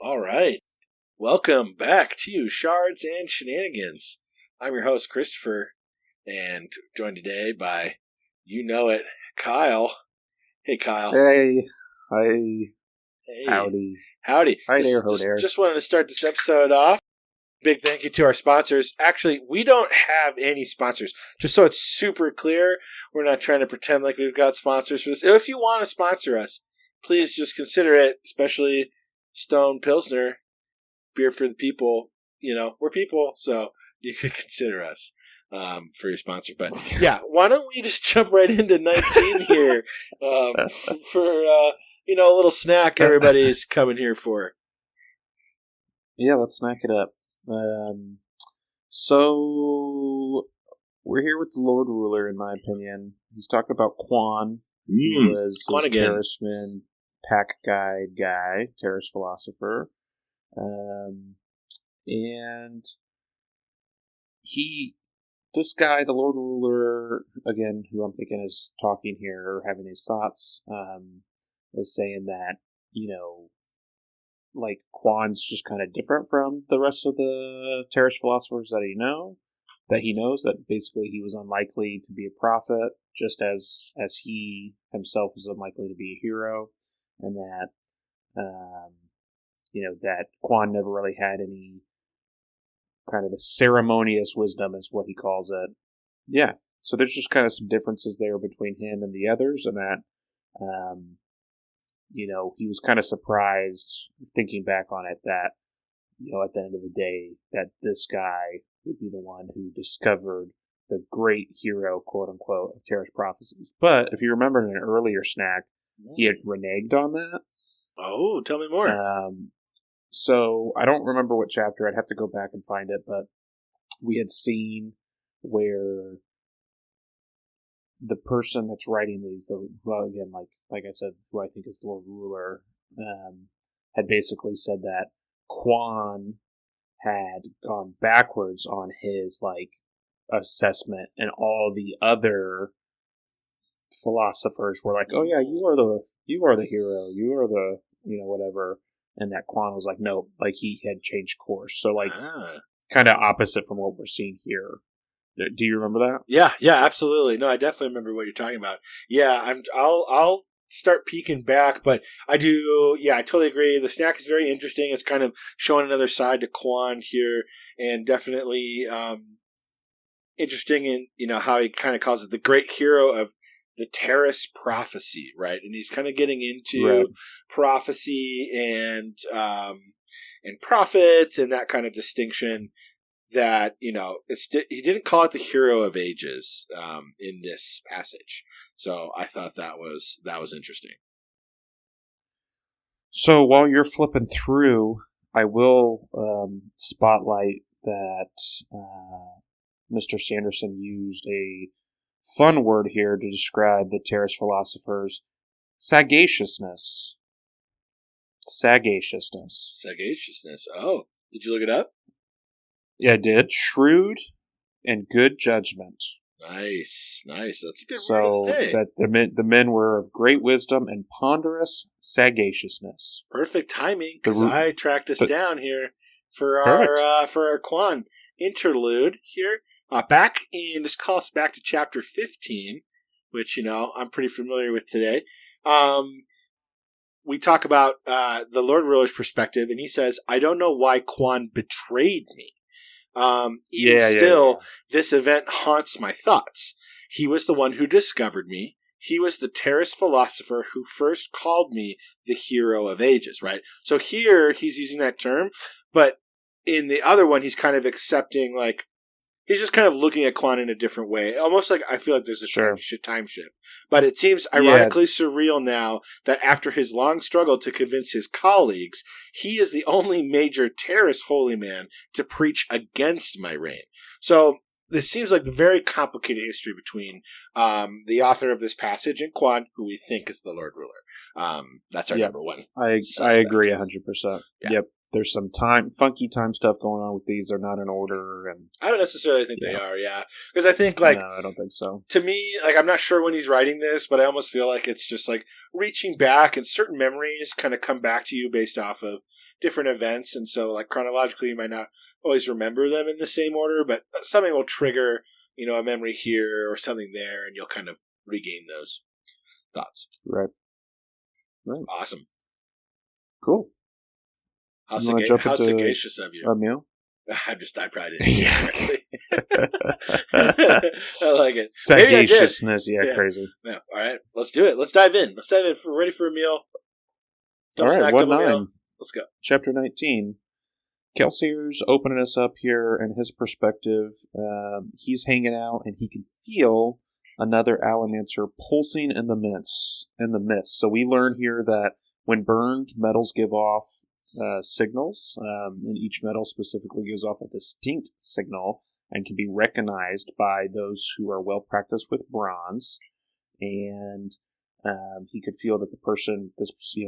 All right. Welcome back to Shards and Shenanigans. I'm your host, Christopher, and joined today by, you know it, Kyle. Hey, Kyle. Hey. Hi. Hey. Howdy. Hi Just, there, ho just, there. just wanted to start this episode off. Big thank you to our sponsors. Actually, we don't have any sponsors. Just so it's super clear, we're not trying to pretend like we've got sponsors for this. If you want to sponsor us, please just consider it, especially Stone Pilsner, beer for the people. You know, we're people, so you could consider us for your sponsor. But yeah, why don't we just jump right into 19 here for a little snack everybody's coming here for. Yeah, let's snack it up. So we're here with the Lord Ruler, in my opinion. He's talking about Quan, who was his Terraceman pack guy, Terrace philosopher. And this guy, the Lord Ruler, again, who I'm thinking is talking here, or having these thoughts, is saying that, like, Quan's just kind of different from the rest of the Terrace philosophers that he knows, that basically he was unlikely to be a prophet, just as he himself was unlikely to be a hero, and that, that Quan never really had any kind of the ceremonious wisdom, is what he calls it. Yeah, so there's just kind of some differences there between him and the others, and that, he was kind of surprised, thinking back on it, that, at the end of the day, that this guy would be the one who discovered the great hero, quote unquote, of Terrace prophecies. But if you remember in an earlier snack, he had reneged on that. Oh, tell me more. So I don't remember what chapter. I'd have to go back and find it, but we had seen where the person that's writing these, again, like I said, who I think is the Lord Ruler, had basically said that Quan had gone backwards on his assessment, and all the other philosophers were like, "Oh yeah, you are the hero, you are the whatever," and that Quan was like, "No," like he had changed course. So kind of opposite from what we're seeing here. Do you remember that? Yeah, absolutely. No, I definitely remember what you're talking about. Yeah, I'll start peeking back, but I do. Yeah, I totally agree. The snack is very interesting. It's kind of showing another side to Quan here, and definitely interesting in how he kind of calls it the great hero of the Terrace prophecy, right? And he's kind of getting into prophecy and prophets and that kind of distinction. That he didn't call it the hero of ages in this passage, so I thought that was interesting. So while you're flipping through, I will spotlight that Mr. Sanderson used a fun word here to describe the Terrace philosophers: sagaciousness. Sagaciousness. Oh, did you look it up? Yeah, I did. Shrewd and good judgment. Nice. That's a good word. So that the men were of great wisdom and ponderous sagaciousness. Perfect timing, because I tracked this down here for our Quan interlude here. Just call us back to chapter 15, which I'm pretty familiar with today. We talk about the Lord Ruler's perspective, and he says, "I don't know why Quan betrayed me. This event haunts my thoughts. He was the one who discovered me. He was the Terrace philosopher who first called me the hero of ages," right? So here he's using that term, but in the other one he's kind of accepting, he's just kind of looking at Quan in a different way. Almost like I feel like there's a time shift. But it seems ironically surreal now that after his long struggle to convince his colleagues, he is the only major Terrace holy man to preach against my reign. So this seems like the very complicated history between the author of this passage and Quan, who we think is the Lord Ruler. That's our number one. I agree 100%. Yeah. Yep. There's some funky time stuff going on with these. They're not in order, and I don't necessarily think they are. Yeah, because I think no, I don't think so. To me, I'm not sure when he's writing this, but I almost feel like it's just reaching back, and certain memories kind of come back to you based off of different events, and so like chronologically you might not always remember them in the same order, but something will trigger, a memory here or something there, and you'll kind of regain those thoughts. Right. Awesome. Cool. How sagacious of you. A meal? I probably didn't. Yeah. I like it. Sagaciousness, crazy. Yeah. All right, let's do it. Let's dive in. We're ready for a meal. All right, 1-9. Let's go. Chapter 19. Kelsier's opening us up here in his perspective. He's hanging out and he can feel another Allomancer pulsing in the mist. So we learn here that when burned, metals give off signals, and each metal specifically gives off a distinct signal and can be recognized by those who are well practiced with bronze. And he could feel that the person,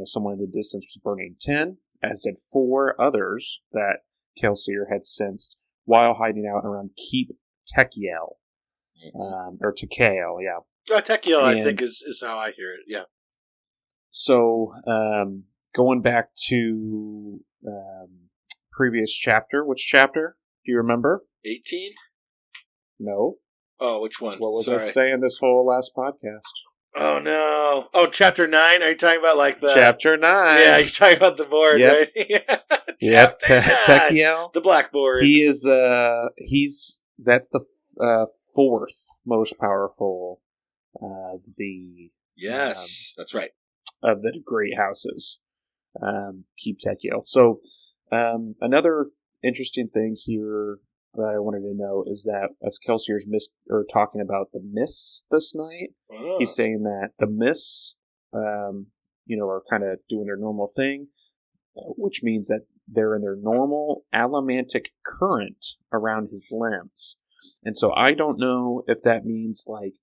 someone in the distance was burning 10, as did 4 others that Kelsier had sensed while hiding out around Keep Tekiel. Or Tekiel, yeah. Tekiel, I think, is how I hear it, yeah. So, going back to previous chapter, which chapter? Do you remember? 18? No. Oh, which one? What was I saying this whole last podcast? Oh, no. Oh, chapter 9? Are you talking about like the... Chapter 9. Yeah, you're talking about the board, yep. Right? Yep, Tekiel. The blackboard. He is, that's the 4th most powerful of the... Yes, that's right. Of the great houses. Keep Tekiel. So, another interesting thing here that I wanted to know is that as Kelsier's talking about the mists this night, he's saying that the mists, are kind of doing their normal thing, which means that they're in their normal allomantic current around his limbs. And so I don't know if that means like,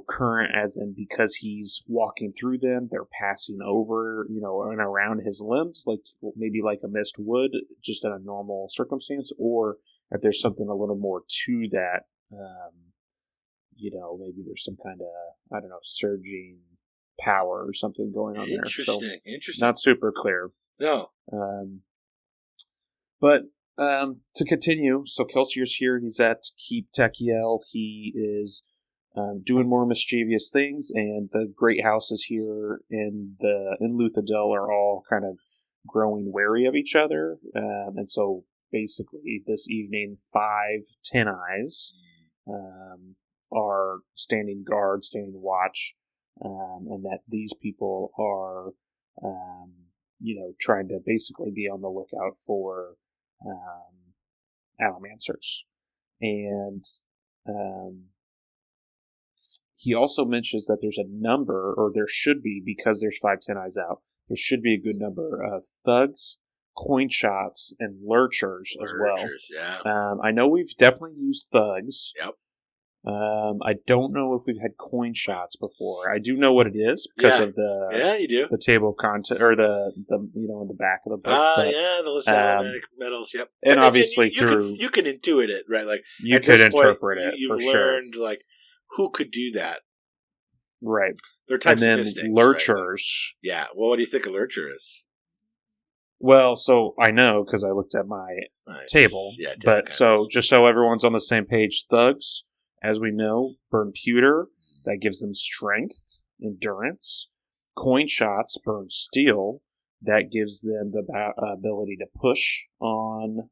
current as in because he's walking through them, they're passing over, and around his limbs, like maybe like a mist would, just in a normal circumstance, or if there's something a little more to that, maybe there's some kind of, surging power or something going on there. Interesting. Not super clear. No. But to continue, so Kelsier's here, he's at Keep Tekiel, he is doing more mischievous things, and the great houses here in Luthadel are all kind of growing wary of each other, and so basically this evening 5 10 eyes are standing guard, standing watch, and that these people are trying to basically be on the lookout for Allomancers. And he also mentions that there's a number, or there should be, because there's 5 10 eyes out, there should be a good number of thugs, coin shots, and lurchers as well. Yeah. I know we've definitely used thugs. Yep. I don't know if we've had coin shots before. I do know what it is because of the you do. The table of content, or the in the back of the book. The list of automatic metals. Yep. And obviously you can intuit it, right? Like you could interpret it. You've for learned sure. like who could do that, right? They're types and then of mistakes, lurchers. Right? Yeah. Well, what do you think a lurcher is? Well, so I know because I looked at my table. Yeah, but so just so everyone's on the same page, thugs, as we know, burn pewter. That gives them strength, endurance. Coin shots burn steel. That gives them the ability to push on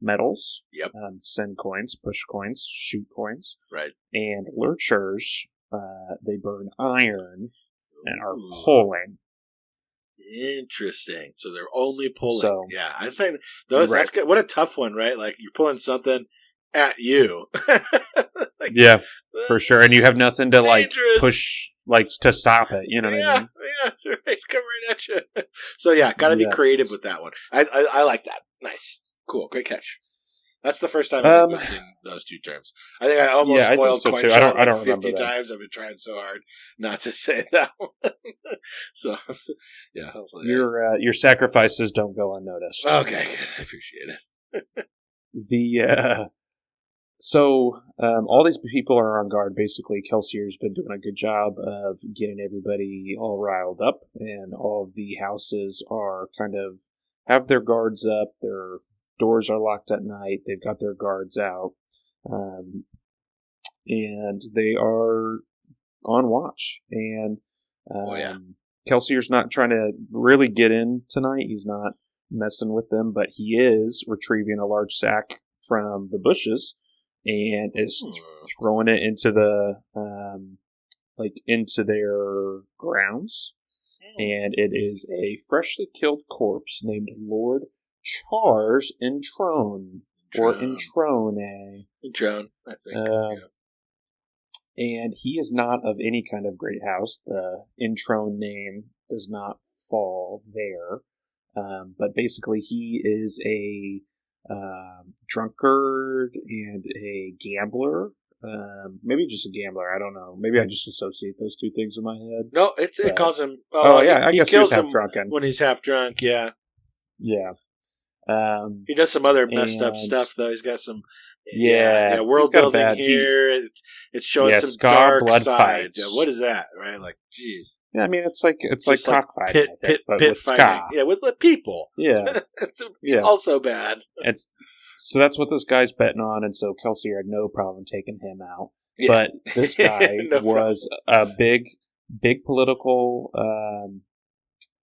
metals. Yep. Send coins, push coins, shoot coins. Right. And lurchers, they burn iron and are pulling. Interesting. So they're only pulling. So, yeah, I think those. Right. That's good. What a tough one, right? Like you're pulling something at you. Like, yeah, for sure. And you have nothing to dangerous. Like push, like to stop it. You know what I mean? Yeah, it's coming right at you. So yeah, got to be creative with that one. I like that. Nice, cool, great catch. That's the first time I've seen those two terms. I think I almost spoiled coin shot I don't 50 times. I've been trying so hard not to say that one. So, yeah. Hopefully your sacrifices don't go unnoticed. Okay, good. I appreciate it. So all these people are on guard. Basically, Kelsier's been doing a good job of getting everybody all riled up, and all of the houses are kind of have their guards up. Their doors are locked at night. They've got their guards out, and they are on watch. And Kelsier's not trying to really get in tonight. He's not messing with them, but he is retrieving a large sack from the bushes and is throwing it into the into their grounds. And it is a freshly killed corpse named Lord Shards and Shenanigans, or Introne. Introne, I think. And he is not of any kind of great house. The Introne name does not fall there. But basically, he is a drunkard and a gambler. Maybe just a gambler. I don't know. Maybe I just associate those two things in my head. No, it calls him. I guess he kills half him drunk when he's half drunk. Yeah. Yeah. He does some other messed up stuff, though. He's got some world building here. It's showing some dark blood sides. fights. Yeah, what is that? Right? Like, jeez. Yeah, I mean, it's like cockfighting, pit with fighting. ska. Yeah, with the people. Yeah, it's also bad. So that's what this guy's betting on, and so Kelsier had no problem taking him out. Yeah. But this guy was a big political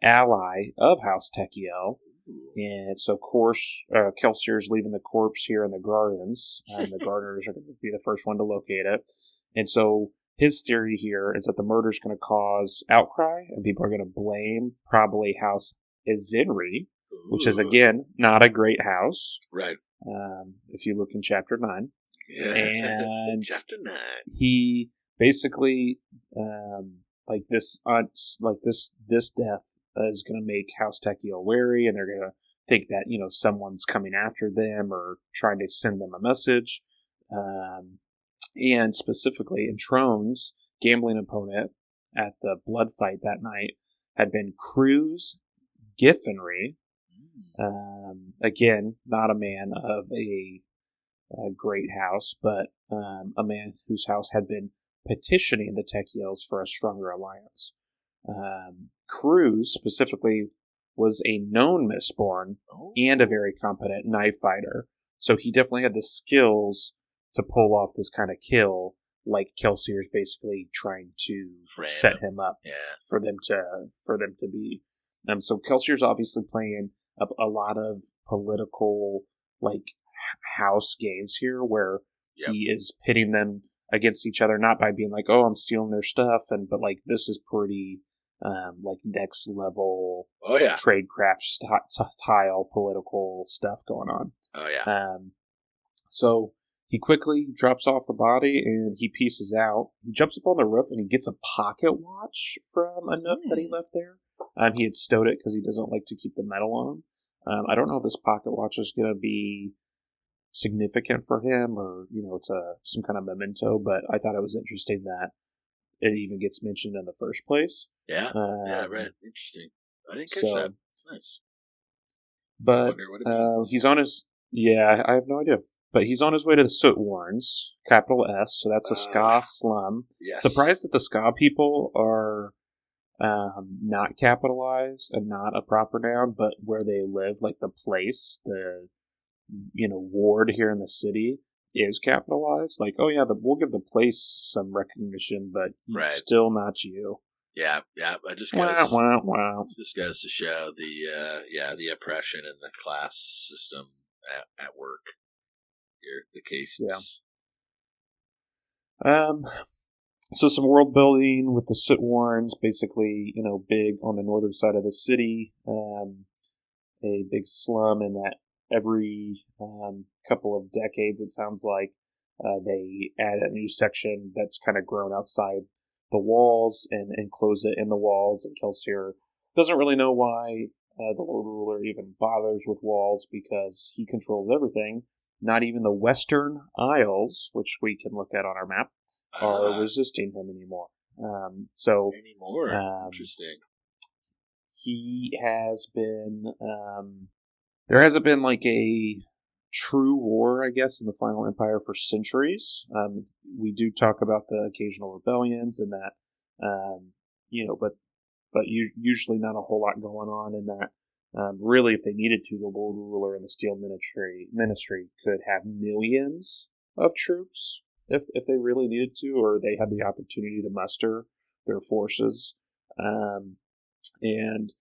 ally of House Techiel. And so, of course, Kelsier's leaving the corpse here in the gardens, and the gardeners are going to be the first one to locate it. And so his theory here is that the murder is going to cause outcry, and people are going to blame probably House Izinri, which is, again, not a great house. Right. If you look in Chapter 9. Yeah. And Chapter 9. He basically, this death is going to make House Techiel wary, and they're going to think that, someone's coming after them or trying to send them a message. And specifically, Introne's gambling opponent at the blood fight that night had been Cruz Giffenry. Again, not a man of a great house, but a man whose house had been petitioning the Techiels for a stronger alliance. Cruz specifically was a known Mistborn and a very competent knife fighter, so he definitely had the skills to pull off this kind of kill, like Kelsier's basically trying to set him up for them to be. So Kelsier's obviously playing a lot of political house games here, where he is pitting them against each other, not by being like, "Oh, I'm stealing their stuff," but this is pretty next level tradecraft style political stuff going on. So he quickly drops off the body and he pieces out. He jumps up on the roof and he gets a pocket watch from a nook that he left there. He had stowed it because he doesn't like to keep the metal on him. I don't know if this pocket watch is going to be significant for him, or it's some kind of memento, but I thought it was interesting that it even gets mentioned in the first place. Yeah, right. Interesting. I didn't catch that. Nice. But he's on his... Yeah, I have no idea. But he's on his way to the Soot Warrens, capital S, so that's a ska slum. Yes. Surprised that the ska people are not capitalized and not a proper noun, but where they live, the place, the ward here in the city is capitalized. We'll give the place some recognition, but still not you. Yeah. It just goes to show the oppression and the class system at work. Here, the cases. Yeah. So some world building with the Soot Warrens, basically, big on the northern side of the city. A big slum, in that every couple of decades, it sounds like, they add a new section that's kind of grown outside the walls and enclose it in the walls. And Kelsier doesn't really know why the Lord Ruler even bothers with walls, because he controls everything. Not even the Western Isles, which we can look at on our map, are resisting him anymore. Interesting. He has been... there hasn't been a true war, I guess, in the Final Empire for centuries. We do talk about the occasional rebellions and that, but usually not a whole lot going on in that. Really, if they needed to, the Lord Ruler and the Steel Ministry could have millions of troops if they really needed to, or they had the opportunity to muster their forces. And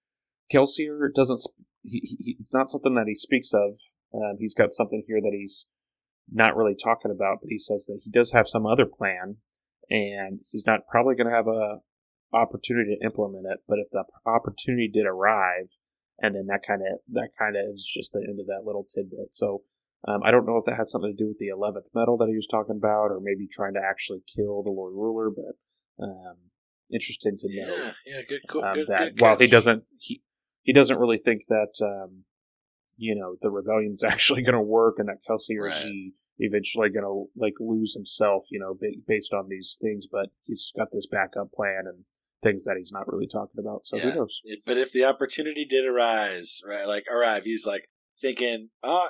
Kelsier doesn't. It's not something that he speaks of. He's got something here that he's not really talking about, but he says that he does have some other plan, and he's not probably going to have a opportunity to implement it. But if the opportunity did arrive, and then that kind of is just the end of that little tidbit. So I don't know if that has something to do with the 11th metal that he was talking about, or maybe trying to actually kill the Lord Ruler. But interesting to know. Yeah, good. That while he doesn't really think that the rebellion's actually going to work, and that Kelsier is eventually going to lose himself, based on these things. But he's got this backup plan and things that he's not really talking about. So who knows? But if the opportunity did arrive, he's like thinking, "Oh,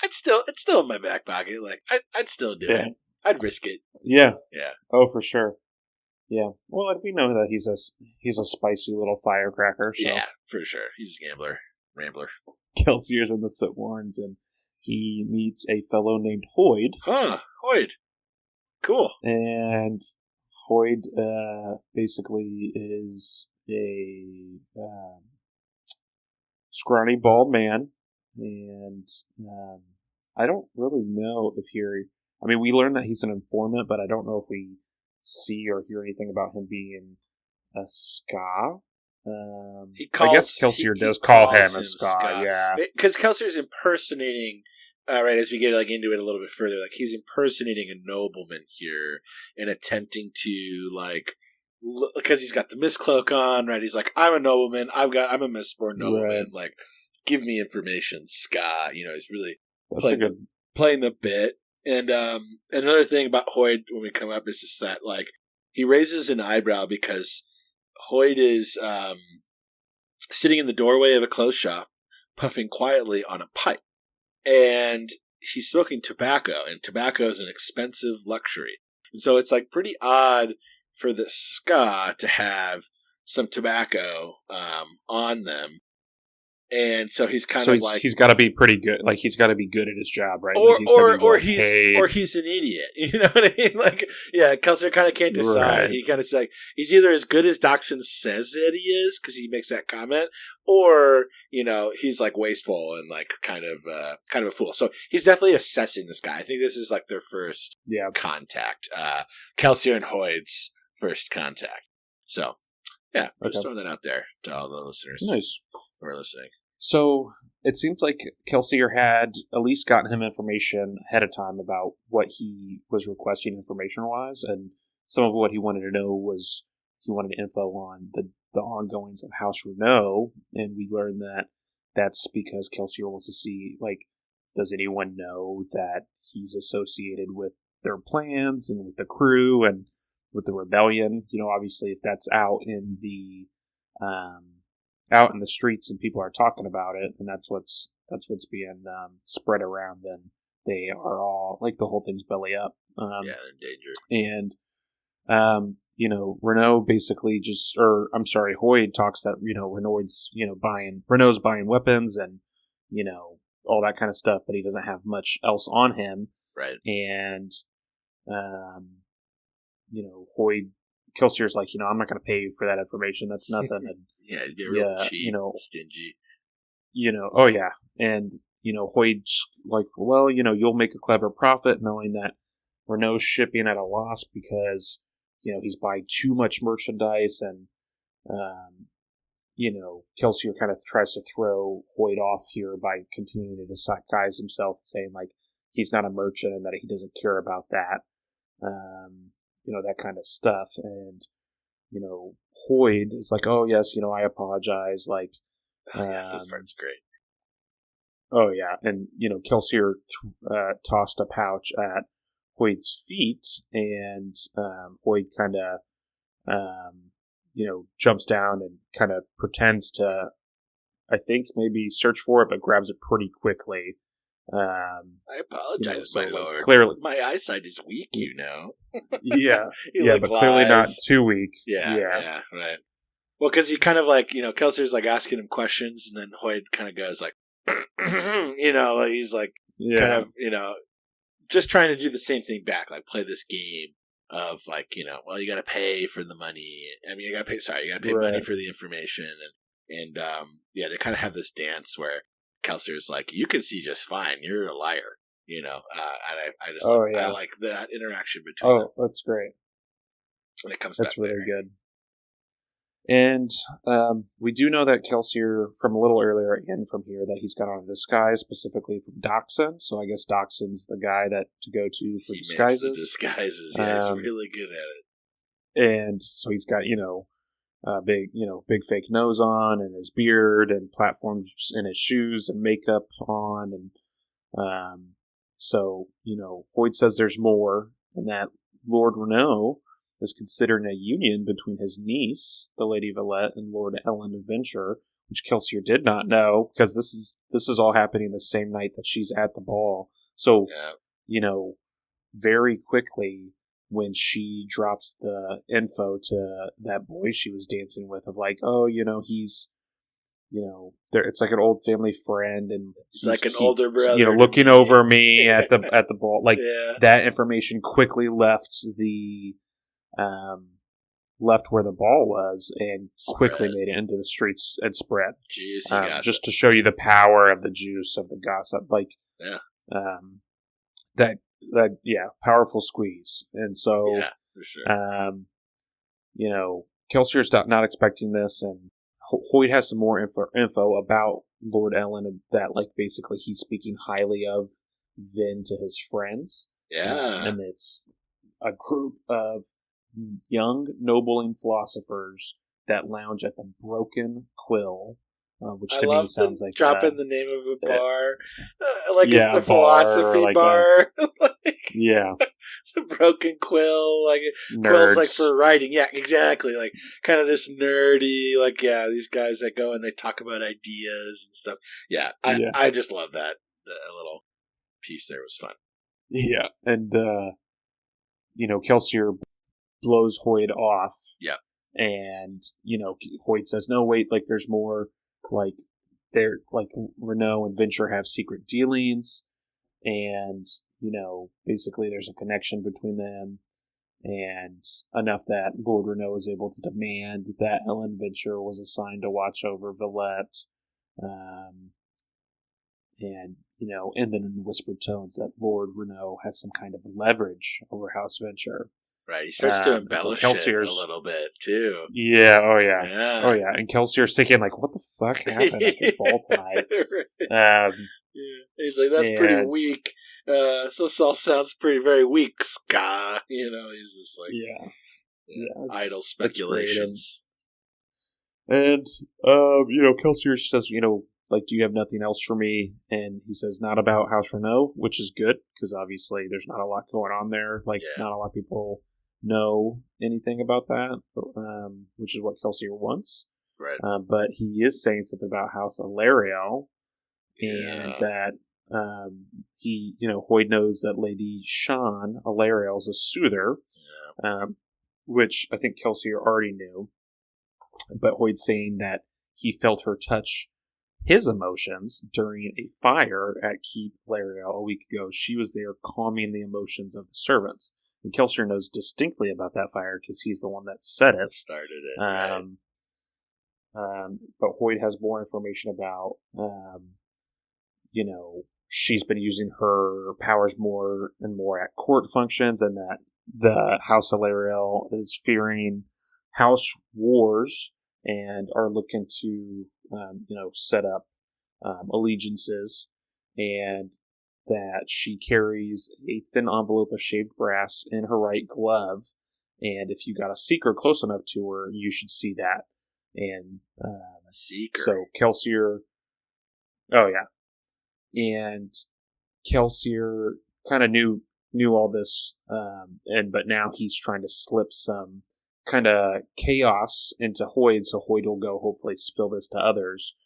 it's still in my back pocket. Like I'd still do it. I'd risk it." Yeah. Yeah. Oh, for sure. Yeah. Well, we know that he's a spicy little firecracker. So. Yeah, for sure. He's a rambler. Kelsier's in the Soot Warrens, and he meets a fellow named Hoid. Hoid. Cool. And Hoid basically is a scrawny, bald man, and I don't really know if we learned that he's an informant, but I don't know if we see or hear anything about him being a ska. I guess Kelsier does call him a ska, yeah. Because Kelsier's impersonating, as we get into it a little bit further, he's impersonating a nobleman here and attempting to, because he's got the miscloak on, right? He's like, I'm a nobleman, I'm a Mistborn nobleman, right. Give me information, ska. He's really playing the bit. And another thing about Hoid when we come up is just that, he raises an eyebrow because Hoid is sitting in the doorway of a clothes shop, puffing quietly on a pipe. And he's smoking tobacco, and tobacco is an expensive luxury. And so it's pretty odd for the ska to have some tobacco on them. And so he's he's got to be pretty good. He's got to be good at his job, right? Or he's an idiot. You know what I mean? Kelsier kind of can't decide. Right. He kind of he's either as good as Dockson says that he is, because he makes that comment, or he's wasteful and kind of a fool. So he's definitely assessing this guy. I think this is their first contact. Kelsier and Hoid's first contact. So just throwing that out there to all the listeners. Nice. Who are listening. So it seems like Kelsier had at least gotten him information ahead of time about what he was requesting information-wise, and some of what he wanted to know was he wanted info on the ongoings of House Renault, and we learned that that's because Kelsier wants to see, does anyone know that he's associated with their plans and with the crew and with the rebellion? Obviously, if that's out in the streets and people are talking about it, and that's what's being spread around, then they are all the whole thing's belly up. They're in danger. And Renault basically Hoid talks that Renault's buying weapons and all that kind of stuff, but he doesn't have much else on him. Right. And Hoid. Kelsier's I'm not going to pay you for that information. That's nothing. And, he's getting real cheap, stingy. Oh yeah. And, Hoid's well, you'll make a clever profit knowing that Renault's shipping at a loss because, he's buying too much merchandise, and, Kelsier kind of tries to throw Hoid off here by continuing to disguise himself and saying, he's not a merchant and that he doesn't care about that. That kind of stuff. And, Hoid is oh, yes, I apologize. This part's great. Oh, yeah. And, Kelsier tossed a pouch at Hoid's feet, and Hoid kind of, jumps down and kind of pretends to, I think, maybe search for it, but grabs it pretty quickly. I apologize, my lord. Clearly, my eyesight is weak. Yeah, Like but clearly not lies. too weak. Yeah, right. Well, because he kind of Kelsier's asking him questions, and then Hoyd kind of goes he's kind of just trying to do the same thing back, play this game of well, you got to pay for the money. I mean, you got to pay money for the information, and they kind of have this dance where Kelsier's you can see just fine. You're a liar, and I just I like that interaction between them. That's great. When it comes that's back really later. good. And we do know that Kelsier, from a little earlier again from here, that he's got on a disguise specifically from Dachshund. So I guess Dachshund's the guy to go to for disguises. Makes the disguises, yeah, he's really good at it. And so he's got big fake nose on, and his beard, and platforms in his shoes, and makeup on, and so Hoyd says there's more, and that Lord Renault is considering a union between his niece, the Lady Valette, and Lord Ellen Adventure, which Kelsier did not know, because this is all happening the same night that she's at the ball. So, very quickly, when she drops the info to that boy she was dancing with, of he's, it's like an old family friend, and he's like an older brother, looking over me at the ball. That information quickly left left where the ball was, and quickly made it into the streets and spread. Juicy gossip. Just to show you the power of the juice of the gossip. Powerful squeeze. And so, for sure. Kelsier's not expecting this, and Hoyd has some more info about Lord Ellen, and that basically he's speaking highly of Vin to his friends. Yeah. And it's a group of young, nobling philosophers that lounge at the Broken Quill, which to me sounds like dropping the name of a bar, a philosophy bar. The Broken Quill, nerds. Quill's for writing. Yeah, exactly. Kind of this nerdy, these guys that go and they talk about ideas and stuff. Yeah, I just love that. The little piece there was fun. Yeah, and Kelsier blows Hoyd off. Yeah. And, Hoyd says, no, wait, there's more. Renault and Venture have secret dealings, and, basically there's a connection between them, and enough that Lord Renault is able to demand that Ellen Venture was assigned to watch over Valette, and then in whispered tones that Lord Renault has some kind of leverage over House Venture. Right, he starts to embellish it a little bit, too. Yeah, oh yeah. And Kelsier's thinking, what the fuck happened at this ball tonight? Right. He's that's pretty weak. So this all sounds very weak, ska. He's just idle speculations. And Kelsier says, do you have nothing else for me? And he says, not about House Renault, which is good, because obviously there's not a lot going on there. Not a lot of people know anything about that, which is what Kelsier wants. Right. But he is saying something about House Alariel, and that Hoyd knows that Lady Shan Alariel is a soother, which I think Kelsier already knew. But Hoyd's saying that he felt her touch his emotions during a fire at Keep Lariel a week ago. She was there calming the emotions of the servants. And Kelsier knows distinctly about that fire because he's the one that set it. Started it. Right. But Hoyd has more information about, she's been using her powers more and more at court functions, and that the House of Lariel is fearing house wars and are looking to, set up allegiances, and that she carries a thin envelope of shaved brass in her right glove, and if you got a seeker close enough to her, you should see that. And seeker. So Kelsier, and Kelsier kind of knew all this, but now he's trying to slip some kind of chaos into Hoyd, so Hoyd will go hopefully spill this to others.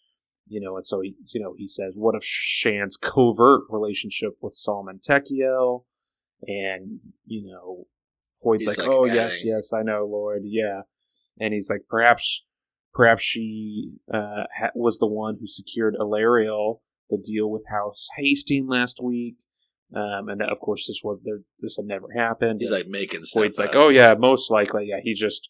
And so he says, what of Shan's covert relationship with Solomon Tekiel? And, Hoyd's He's like, like, oh, adding. yes, I know, Lord, yeah. And he's like, perhaps she was the one who secured Ilariel, the deal with House Hastings last week. And that, of course, this had never happened. He's and like making stuff Hoyd's up. like, oh yeah, most likely, yeah. He's just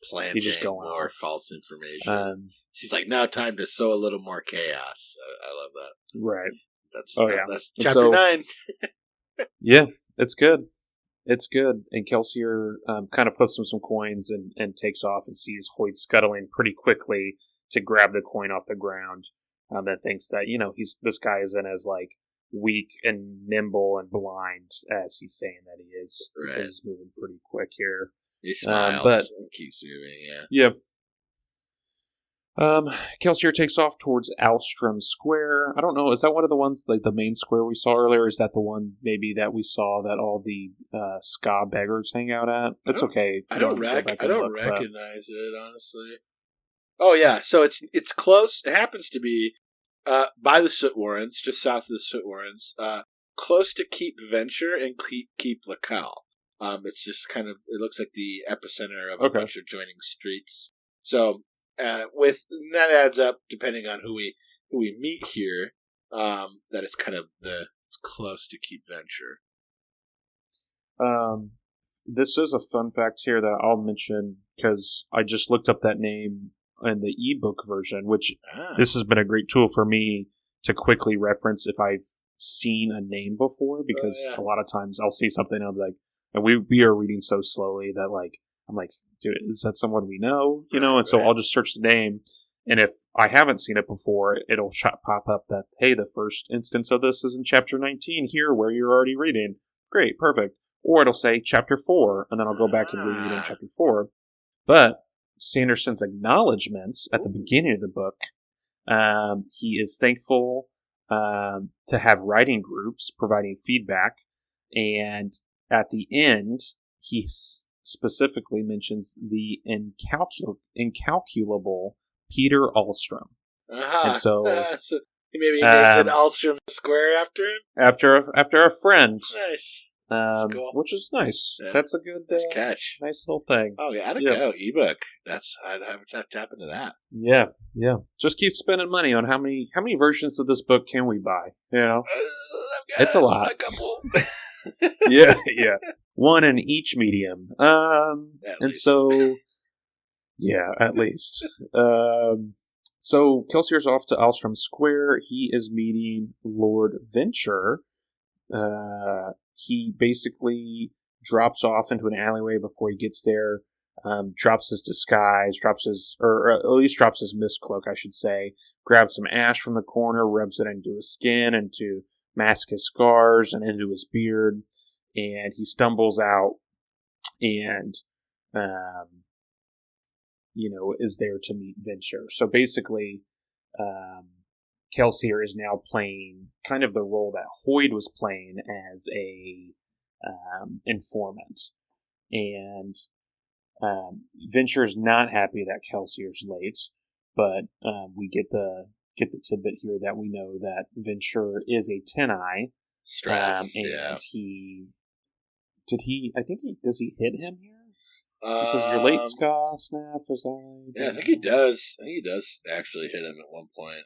going more off. false information. She's like, now time to sow a little more chaos. I love that. Right. That's chapter 9. Yeah, it's good. It's good. And Kelsier kind of flips him some coins and takes off and sees Hoyt scuttling pretty quickly to grab the coin off the ground. And thinks that, this guy isn't as like weak and nimble and blind as he's saying that he is. Right. Because he's moving pretty quick here. He smiles but and keeps moving, yeah. Kelsier takes off towards Alstrom Square. I don't know, is that one of the ones, like the main square we saw earlier? Is that the one maybe that we saw that all the ska beggars hang out at? It's okay. I don't recognize it, honestly. Oh yeah, so it's close. It happens to be by the Soot Warrens, just south of the Soot Warrens, close to Keep Venture and Keep Lacal. It's just kind of, it looks like the epicenter of a bunch of joining streets. So that adds up, depending on who we meet here, that it's kind of it's close to Keep Venture. This is a fun fact here that I'll mention because I just looked up that name in the ebook version, which this has been a great tool for me to quickly reference if I've seen a name before, because a lot of times I'll see something and I'm like, and we are reading so slowly that like, I'm like, dude, is that someone we know? And so I'll just search the name. And if I haven't seen it before, it'll pop up that, hey, the first instance of this is in chapter 19 here where you're already reading. Great, perfect. Or it'll say chapter 4, and then I'll go back and read in chapter 4. But Sanderson's acknowledgments at the beginning of the book, he is thankful to have writing groups providing feedback. And at the end, he specifically mentions the incalculable Peter Alstrom. And so he maybe names it Alstrom Square after him? After a friend. Nice. Cool. Which is nice. Yeah. That's a good catch. Nice little thing. Oh, yeah, go. Ebook. I'd have to tap into that. Yeah. Just keep spending money on how many versions of this book can we buy? It's a lot. A couple. yeah. One in each medium. At least. At least. So Kelsier's off to Alstrom Square. He is meeting Lord Venture. He basically drops off into an alleyway before he gets there, drops his disguise, or at least drops his mist cloak, I should say, grabs some ash from the corner, rubs it into his skin and to mask his scars and into his beard, and he stumbles out and, is there to meet Venture. So basically, Kelsier is now playing kind of the role that Hoyd was playing as a informant, and Venture's not happy that Kelsier's late, but we get the tidbit here that we know that Venture is a Tenai, Straff, and does he hit him here? He says, "You're late, Ska, Snap." I think he does. I think he does actually hit him at one point.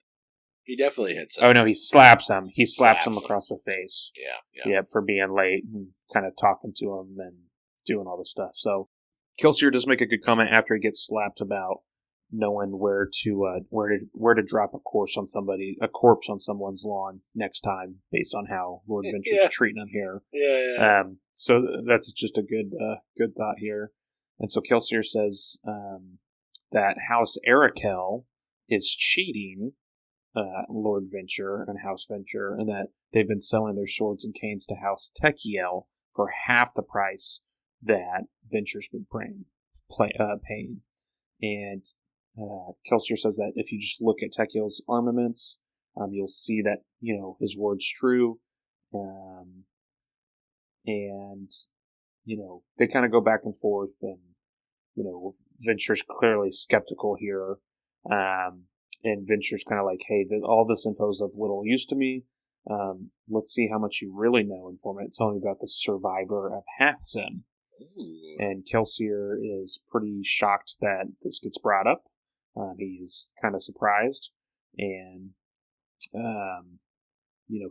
He definitely hits him. Oh, no, he slaps him. He slaps him across the face. Yeah, for being late and kind of talking to him and doing all this stuff. So, Kelsier does make a good comment after he gets slapped about knowing where to drop a corpse on someone's lawn next time, based on how Lord Venture's treating him here. Yeah. So that's just a good thought here. And so Kelsier says that House Arakel is cheating Lord Venture and House Venture, and that they've been selling their swords and canes to House Tekiel for half the price that Venture's been paying. And Kelsier says that if you just look at Tekiel's armaments, you'll see that his word's true, and they kind of go back and forth, and Venture's clearly skeptical here. And Venture's kind of like, hey, all this info is of little use to me. Let's see how much you really know, informant. Tell me about the survivor of Hathsin. And Kelsier is pretty shocked that this gets brought up. He's kind of surprised. And,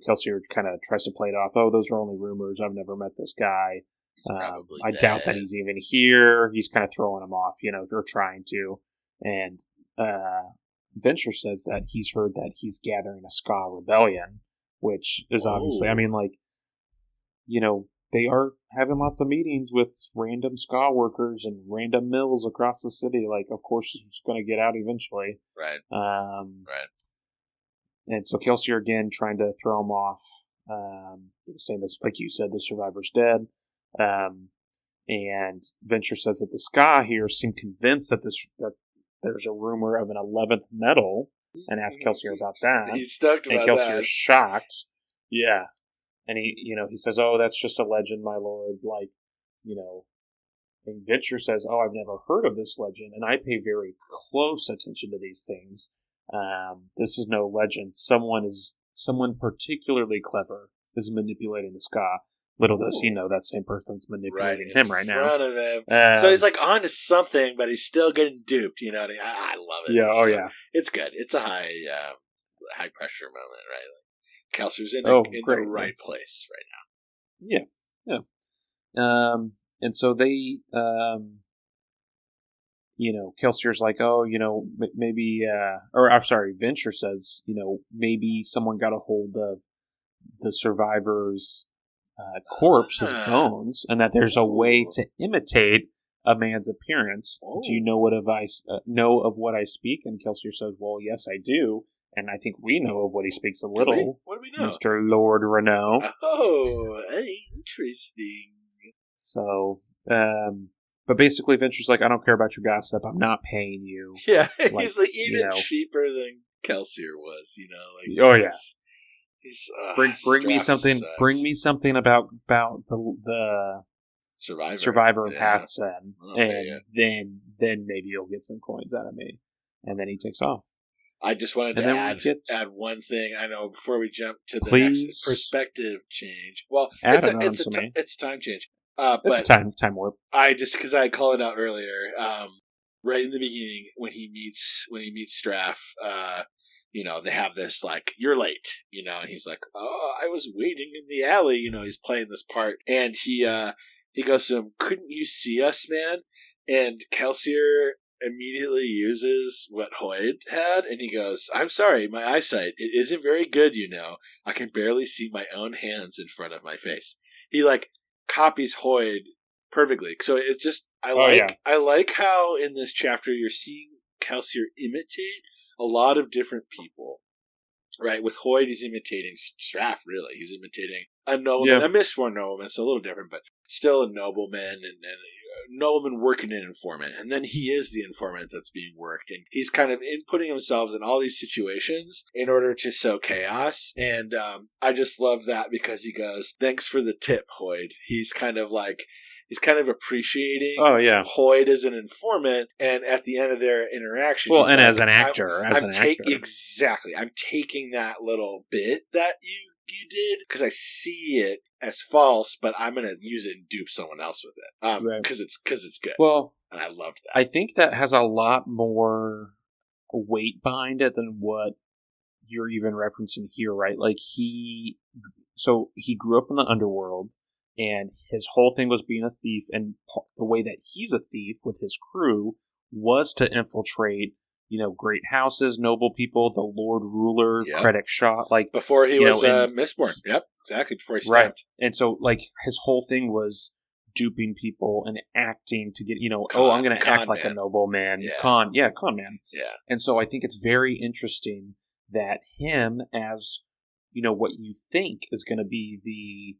Kelsier kind of tries to play it off. Oh, those are only rumors. I've never met this guy. I doubt that he's even here. He's kind of throwing him off, or trying to. And Venture says that he's heard that he's gathering a ska rebellion, which is obviously, they are having lots of meetings with random ska workers and random mills across the city. Like, of course, it's going to get out eventually. Right. Right. And so Kelsier again trying to throw him off, saying this, like you said, the survivor's dead. And Venture says that the ska here seem convinced that there's a rumor of an 11th metal, and asks Kelsier about that. He's stoked about that. And Kelsier's shocked. Yeah. And he says, oh, that's just a legend, my lord. And Venture says, oh, I've never heard of this legend, and I pay very close attention to these things. This is no legend. Someone particularly clever is manipulating the ska. Little does he know that same person's manipulating him right now. In front of him. So he's like on to something, but he's still getting duped. You know what I mean? I love it. Yeah, yeah. It's good. It's a high pressure moment, right? Like, Kelsier's in the right place right now. Yeah. And so they, Kelsier's like, oh, maybe, Venture says, maybe someone got a hold of the survivor's corpse, his bones, and that there's a way to imitate a man's appearance. Oh. Do you know know of what I speak? And Kelsier says, well, yes, I do. And I think we know of what he speaks a little. What do we know? Mr. Lord Renault. Oh, interesting. So, but basically Venture's like, I don't care about your gossip. I'm not paying you. Yeah, he's like even cheaper than Kelsier was, oh, yeah. He's, bring me something. Bring me something about the survivor of Hathsin, and then maybe you'll get some coins out of me. And then he takes off. I just wanted to add one thing. I know before we jump to the next perspective change. Well, it's a time change. It's a time warp. Because I called it out earlier. Right in the beginning when he meets Straff. They have this, like, you're late, and he's like, oh, I was waiting in the alley, he's playing this part, and he goes to him, couldn't you see us, man? And Kelsier immediately uses what Hoyd had, and he goes, I'm sorry, my eyesight, it isn't very good, I can barely see my own hands in front of my face. He, copies Hoyd perfectly, so it's just, I like how in this chapter you're seeing Kelsier imitate a lot of different people, right? With Hoyd, he's imitating Straff, really. He's imitating a nobleman, a Mistborn nobleman, so a little different, but still a nobleman, and a nobleman working an informant. And then he is the informant that's being worked, and he's kind of inputting himself in all these situations in order to sow chaos. And I just love that because he goes, thanks for the tip, Hoyd. He's kind of appreciating Hoyd as an informant, and at the end of their interaction, and as an actor, exactly, I'm taking that little bit that you did because I see it as false, but I'm going to use it and dupe someone else with it because it's good. Well, and I loved that. I think that has a lot more weight behind it than what you're even referencing here, right? Like he grew up in the underworld. And his whole thing was being a thief, and the way that he's a thief with his crew was to infiltrate, great houses, noble people, the Lord Ruler, Kredek Shah, before he was Mistborn. Yep, exactly, before he snapped. Right. And so, his whole thing was duping people and acting to get, I'm going to act like a nobleman. Yeah. Con man. Yeah. And so I think it's very interesting that him as, what you think is going to be the...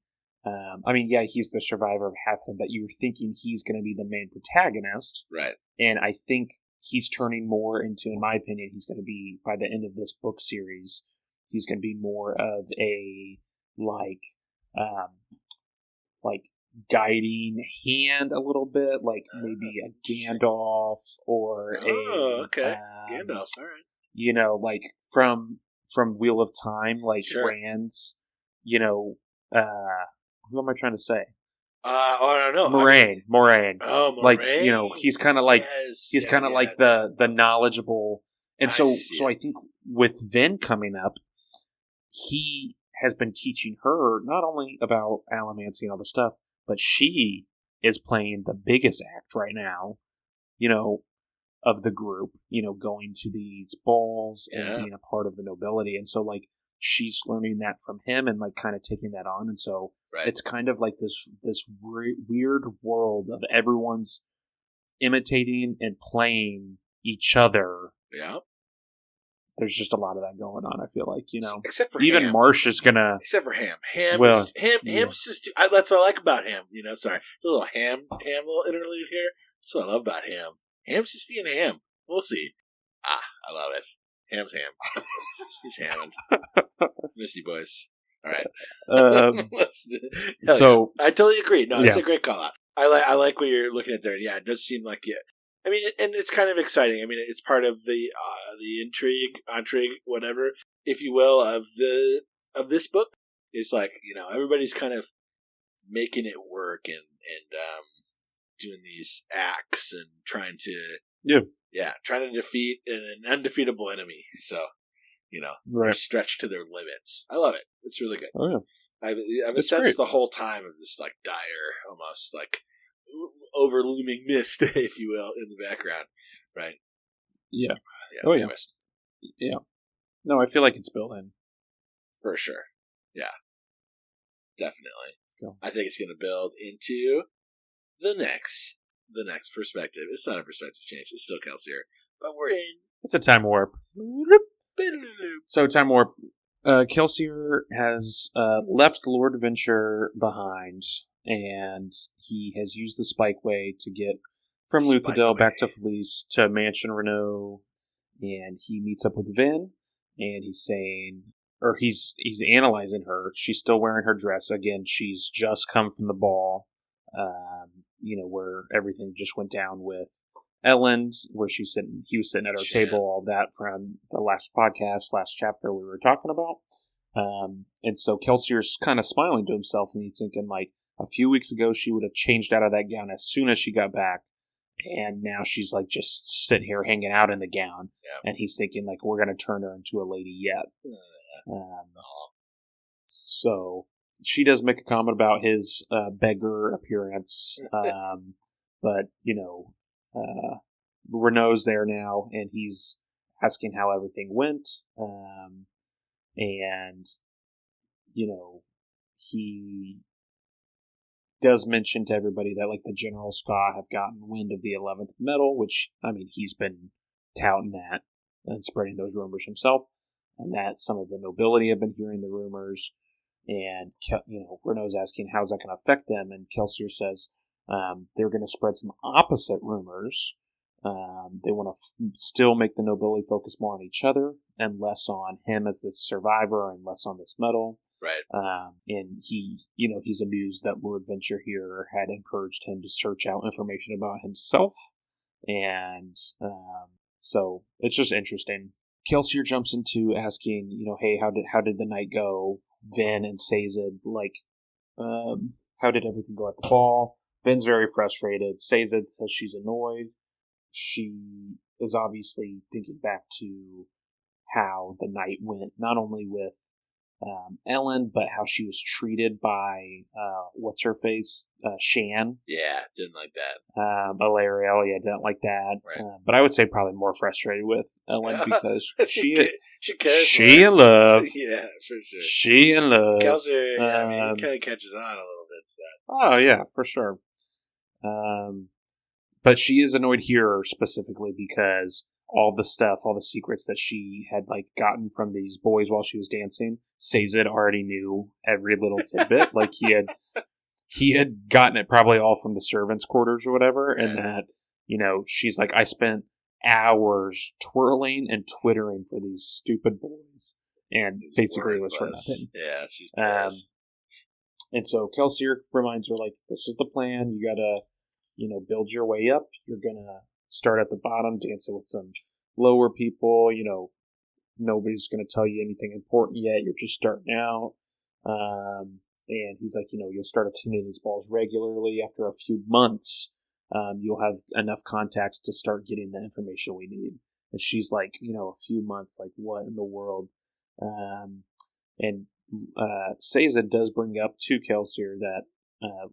he's the survivor of Hathsin, but you're thinking he's going to be the main protagonist. Right. And I think he's turning more into, in my opinion, he's going to be, by the end of this book series, he's going to be more of a, guiding hand a little bit, maybe a Gandalf or Gandalf, all right. like from Wheel of Time, like Sure. Rand's, who am I trying to say? I don't know. Moraine. Oh, Moraine. Like, he's kind of like, like the knowledgeable. And so I think with Vin coming up, he has been teaching her not only about allomancy and all the stuff, but she is playing the biggest act right now, of the group, going to these balls and being a part of the nobility. And so, like, she's learning that from him and, like, kind of taking that on. And so it's kind of like this weird world of everyone's imitating and playing each other. Yeah. There's just a lot of that going on, I feel like, Except for even Ham. Marsh is gonna... Except for Ham. Ham's yeah. just... that's what I like about Ham. Sorry. A little Ham little interlude here. That's what I love about Ham. Ham's just being Ham. We'll see. I love it. Ham's Ham. He's hamming. Misty boys. All right. So I totally agree. No, it's a great call out. I like what you're looking at there. Yeah, it does seem like I mean, and it's kind of exciting. I mean, it's part of the intrigue, whatever, if you will, of this book. It's like, everybody's kind of making it work and doing these acts and trying to defeat an undefeatable enemy. So, they're stretched to their limits. I love it. It's really good. Oh yeah, I've sensed the whole time of this like dire, almost like overlooming mist, if you will, in the background, right? Yeah. Yeah. No, I feel like it's built in for sure. Yeah, definitely. Cool. I think it's going to build into the next perspective. It's not a perspective change. It's still Kelsier, but we're in. It's a time warp. So time warp. Kelsier has left Lord Venture behind, and he has used the Spikeway to get from Luthadel back to Felice to Mansion Renault, and he meets up with Vin, and he's saying, or he's analyzing her. She's still wearing her dress. Again, she's just come from the ball, where everything just went down with Ellen, where he was sitting at our table, all that from the last chapter we were talking about. And so Kelsier's kind of smiling to himself, and he's thinking, like, a few weeks ago she would have changed out of that gown as soon as she got back, and now she's like just sitting here hanging out in the gown. And he's thinking, like, we're going to turn her into a lady yet. So she does make a comment about his beggar appearance, but Renault's there now, and he's asking how everything went, and he does mention to everybody that, like, the General Ska have gotten wind of the 11th medal, which, I mean, he's been touting that and spreading those rumors himself, and that some of the nobility have been hearing the rumors, and Renault's asking how's that going to affect them, and Kelsier says they're going to spread some opposite rumors. They want to still make the nobility focus more on each other and less on him as the survivor and less on this medal. Right. And he's amused that Lord Venture here had encouraged him to search out information about himself. And so it's just interesting. Kelsier jumps into asking, hey, how did the night go? Vin and Sazed, like, how did everything go at the ball? Vin's very frustrated. Sazed says she's annoyed. She is obviously thinking back to how the night went, not only with Ellen, but how she was treated by, what's-her-face, Shan. Yeah, didn't like that. Ilariel, didn't like that. Right. But I would say probably more frustrated with Ellen because she cares. She in love. Yeah, for sure. She in love. Kelsier, he kind of catches on a little bit to that. Oh, yeah, for sure. But she is annoyed here specifically because all the secrets that she had, like, gotten from these boys while she was dancing, Sazed already knew every little tidbit. Like, he had gotten it probably all from the servants' quarters or whatever, and that, she's like, I spent hours twirling and twittering for these stupid boys, and basically it was for nothing. Yeah, she's pissed. And so Kelsier reminds her, like, this is the plan. You gotta, build your way up. You're gonna start at the bottom, dancing with some lower people, nobody's going to tell you anything important yet. You're just starting out. And he's like, you'll start attending these balls regularly. After a few months, you'll have enough contacts to start getting the information we need. And she's like, a few months, like what in the world? And Seiza does bring up to Kelsier that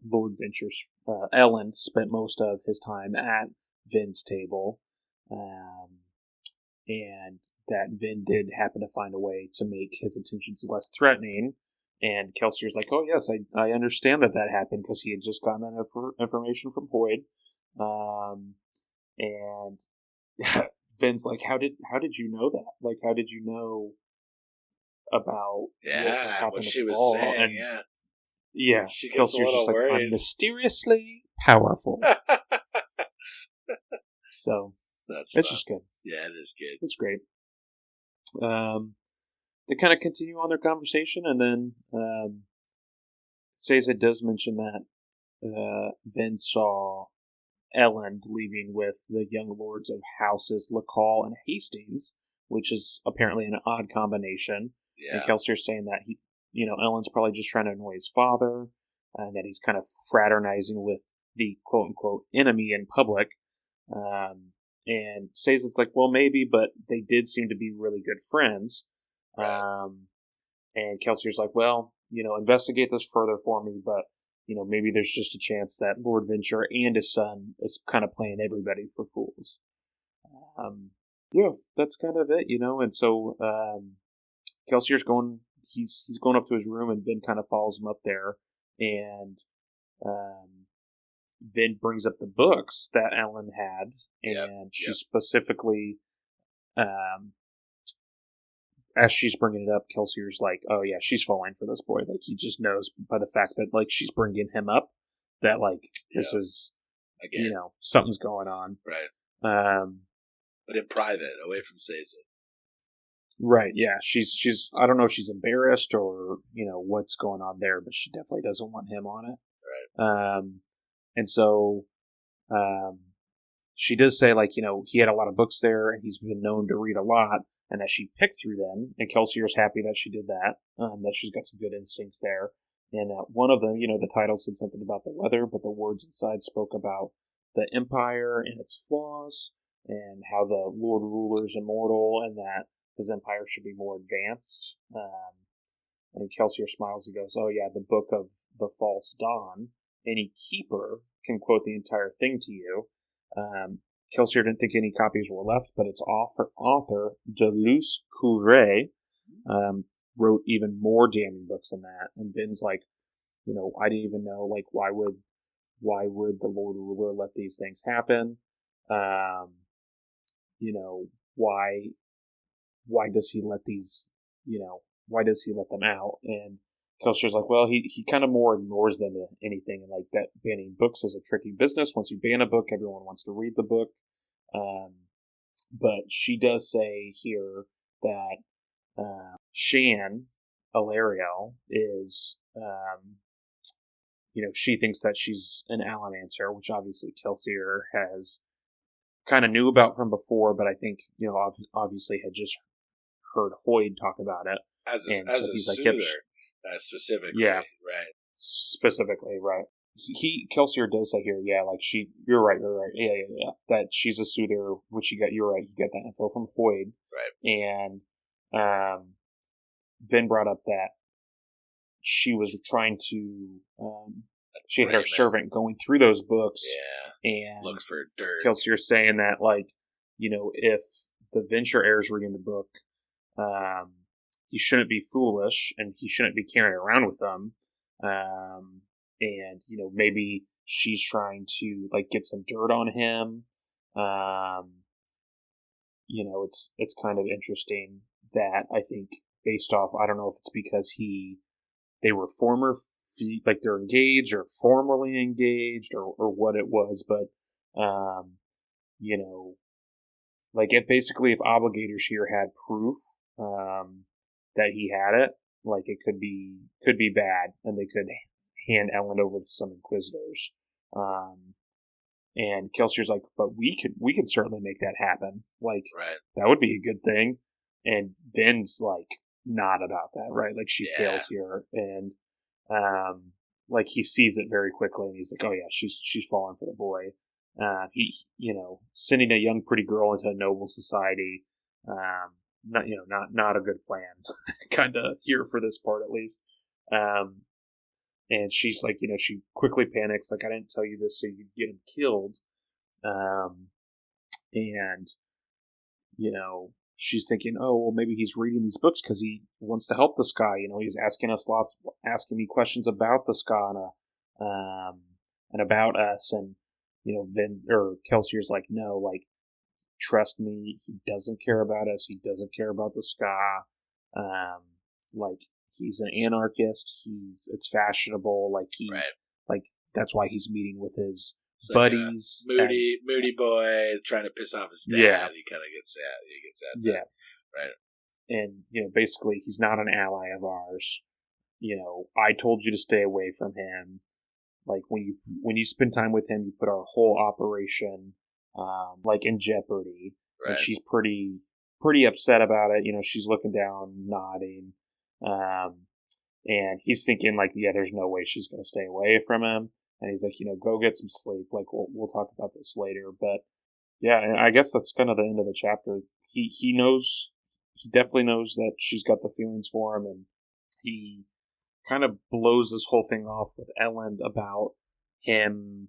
Lord Venture's Ellen spent most of his time at Vin's table, and that Vin did happen to find a way to make his intentions less threatening. And Kelsier's like, oh yes, I understand that happened because he had just gotten that information from Hoyd. And Vin's like, how did you know that? Like, how did you know about what she was ball? saying? And, yeah, she gets Kelsier's just like, I'm mysteriously powerful. So it's just good. Yeah, it is good. It's great. They kind of continue on their conversation, and then Seiza does mention that Vin saw Ellen leaving with the young lords of houses Lacall and Hastings, which is apparently an odd combination. Yeah. And Kelsier's saying that Ellen's probably just trying to annoy his father, and that he's kind of fraternizing with the quote unquote enemy in public. And Seiza's like, well, maybe, but they did seem to be really good friends. Right. And Kelsier's like, well, investigate this further for me, but maybe there's just a chance that Lord Venture and his son is kind of playing everybody for fools. Yeah, that's kind of it, And so Kelsier's going. He's going up to his room, and Vin kind of follows him up there, and Vin brings up the books that Ellen had, and she specifically, as she's bringing it up, Kelsier's like, "Oh yeah, she's falling for this boy." Like he just knows by the fact that like she's bringing him up that like this is again, something's going on, right? But in private, away from Seiza. Right? Yeah, she's. I don't know if she's embarrassed or what's going on there, but she definitely doesn't want him on it. Right. And so, she does say like he had a lot of books there, and he's been known to read a lot. And that she picked through them, and Kelsier's happy that she did that, that she's got some good instincts there. And one of them, the title said something about the weather, but the words inside spoke about the Empire and its flaws, and how the Lord Ruler's immortal, and that his empire should be more advanced. And Kelsier smiles and goes, oh yeah, the Book of the False Dawn. Any keeper can quote the entire thing to you. Kelsier didn't think any copies were left, but its author Deleuze Couvré, wrote even more damning books than that. And Vin's like, I didn't even know, like, why would the Lord Ruler let these things happen? Why does he let these, why does he let them out? And Kelsier's like, well, he kind of more ignores them than anything, and like that banning books is a tricky business. Once you ban a book, everyone wants to read the book. But she does say here that Shan Alariel is, she thinks that she's an Alamancer, which obviously Kelsier has kind of knew about from before, but I think, obviously had just heard Hoyd talk about it. As a soother, specifically. Yeah. Right. Specifically, right. Kelsier does say here, yeah, like you're right. Yeah. That she's a soother, which you're right, you get that info from Hoyd. Right. And, Vin brought up that she was trying to, she had her servant going through those books. Yeah. And looks for dirt. Kelsier saying that, like, if the Venture heir is reading the book, he shouldn't be foolish, and he shouldn't be carrying around with them. And, maybe she's trying to, like, get some dirt on him. It's kind of interesting that I think based off, I don't know if it's because they were like they're engaged or formerly engaged or what it was, but, like it basically, if Obligators here had proof, that he had it, like it could be bad, and they could hand Ellen over to some Inquisitors. And Kelsier's like, but we could certainly make that happen. Like, right. That would be a good thing. And Vin's like not about that, right? Like she fails here, and like he sees it very quickly, and he's like, oh yeah, she's falling for the boy. He, sending a young pretty girl into a noble society, not a good plan. Kind of here for this part at least. And she's like, she quickly panics, like, I didn't tell you this so you'd get him killed. And she's thinking, oh, well, maybe he's reading these books because he wants to help the Sky. He's asking me questions about the Skana, and about us. And, Vince or Kelsier's like, no, like, trust me, he doesn't care about us. He doesn't care about the Ska. Like, he's an anarchist. It's fashionable. Like, like, that's why he's meeting with his buddies. Moody boy trying to piss off his dad. Yeah. He kind of gets sad. He gets sad. Yeah. Right. And, basically, he's not an ally of ours. I told you to stay away from him. Like, when you spend time with him, you put our whole operation, like, in jeopardy. Right. And she's pretty upset about it. She's looking down, nodding. And he's thinking, like, yeah, there's no way she's going to stay away from him. And he's like, go get some sleep. Like, we'll talk about this later. But, yeah, and I guess that's kind of the end of the chapter. He definitely knows that she's got the feelings for him, and he kind of blows this whole thing off with Ellen about him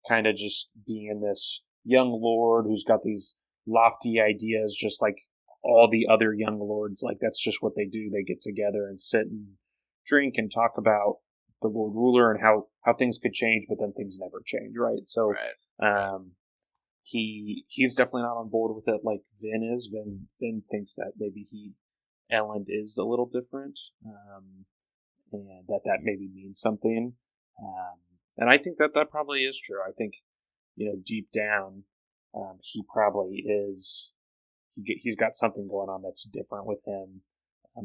kind of just being this young lord who's got these lofty ideas, just like all the other young lords. Like, that's just what they do. They get together and sit and drink and talk about the Lord Ruler and how things could change, but then things never change, right? So, he's definitely not on board with it like Vin is. Vin thinks that maybe Ellen is a little different, and that maybe means something. And I think that probably is true. I think, deep down, he probably is. He's got something going on that's different with him.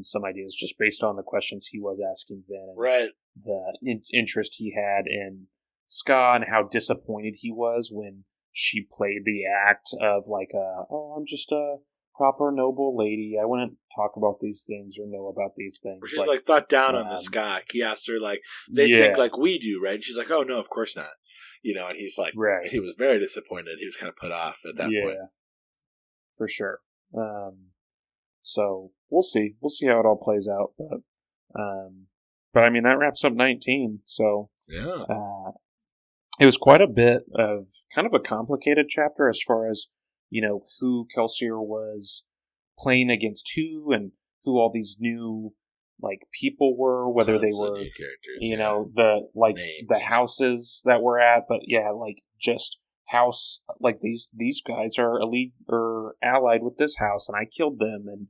Some ideas just based on the questions he was asking Vin, and the interest he had in Ska, and how disappointed he was when she played the act of like, I'm just a proper noble lady. I wouldn't talk about these things or know about these things. She like thought down on the Ska. He asked her like, they think like we do, right? And she's like, oh no, of course not. And he's like, he was very disappointed. He was kind of put off at that point. For sure. So we'll see. We'll see how it all plays out. But I mean, that wraps up 19. So it was quite a bit of kind of a complicated chapter as far as, who Kelsier was playing against who, and who all these new like people were, whether they were, the houses that we're at, but like just house, like these guys are elite or allied with this house, and I killed them, and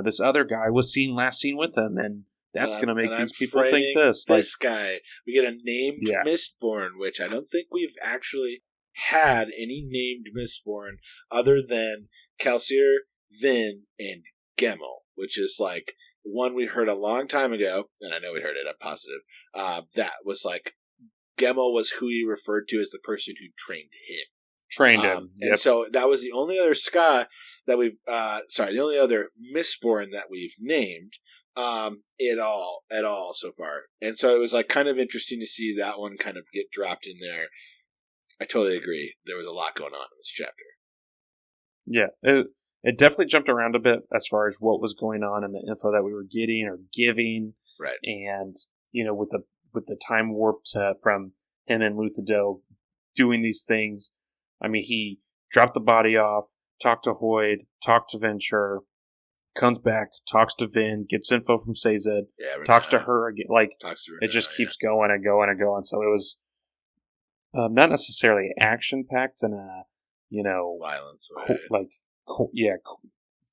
this other guy was last seen with them, and that's going to make these people think this. This guy, we get a named Mistborn, which I don't think we've actually had any named Mistborn other than Kelsier, Vin, and Gemmel, which is like one we heard a long time ago, and I know we heard it, I'm positive. That was like, Gemmel was who he referred to as the person who trained him. And so that was the only other Ska that we've, the only other Mistborn that we've named, at all so far. And so it was like kind of interesting to see that one kind of get dropped in there. I totally agree. There was a lot going on in this chapter. Yeah, it definitely jumped around a bit as far as what was going on and the info that we were getting or giving. Right. And, with the time warp from him and Luthadel doing these things. I mean, he dropped the body off, talked to Hoyd, talked to Venture, comes back, talks to Vin, gets info from Sazed, talks to her again. Like, it just keeps going and going and going. So it was not necessarily action-packed in a, violence way.